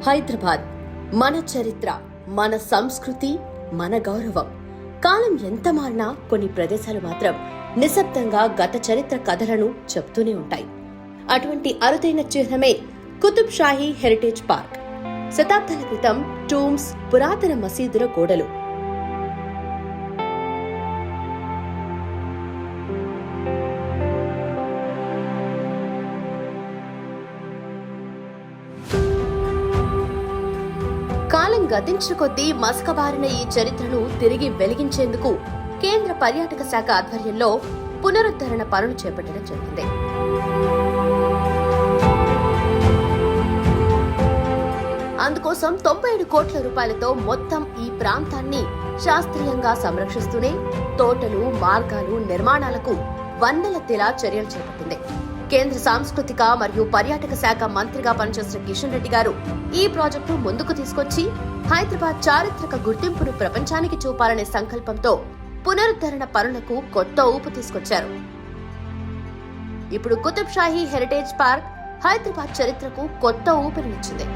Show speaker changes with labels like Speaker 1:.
Speaker 1: హైదరాబాద్ మన చరిత్ర, మన సంస్కృతి, మన గౌరవం. కాలం ఎంత మారినా కొన్ని ప్రదేశాలు మాత్రం నిశ్శబ్దంగా గత చరిత్ర కథలను చెప్తూనే ఉంటాయి. అటువంటి అరుదైన చిహ్నమే కుతుబ్ షాహీ హెరిటేజ్ పార్క్. శతాబ్దాల క్రితం టూమ్స్, పురాతన మసీదుల గోడలు, కాలం గతించిన కొద్దీ మసకబారిన ఈ చరిత్రను తిరిగి వెలిగించేందుకు కేంద్ర పర్యాటక శాఖ ఆధ్వర్యంలో పునరుద్ధరణ పనులు చేపట్టడం జరిగింది. అందుకోసం 97 కోట్ల రూపాయలతో మొత్తం ఈ ప్రాంతాన్ని శాస్త్రీయంగా సంరక్షిస్తూనే తోటలు, మార్గాలు నిర్మాణాలకు వందలెత్తిలా చర్యలు చేపట్టింది. కేంద్ర సాంస్కృతిక మరియు పర్యాటక శాఖ మంత్రిగా పనిచేసిన కిషన్ రెడ్డి గారు ఈ ప్రాజెక్టు ముందుకు తీసుకొచ్చి హైదరాబాద్ చారిత్రక గుర్తింపును ప్రపంచానికి చూపాలనే సంకల్పంతో పునరుద్ధరణ పనులకు కొత్త ఊపు తీసుకొచ్చారు. ఇప్పుడు కుతుబ్ షాహీ హెరిటేజ్ పార్క్ హైదరాబాద్ చరిత్రకు కొత్త ఊపిరినిచ్చింది.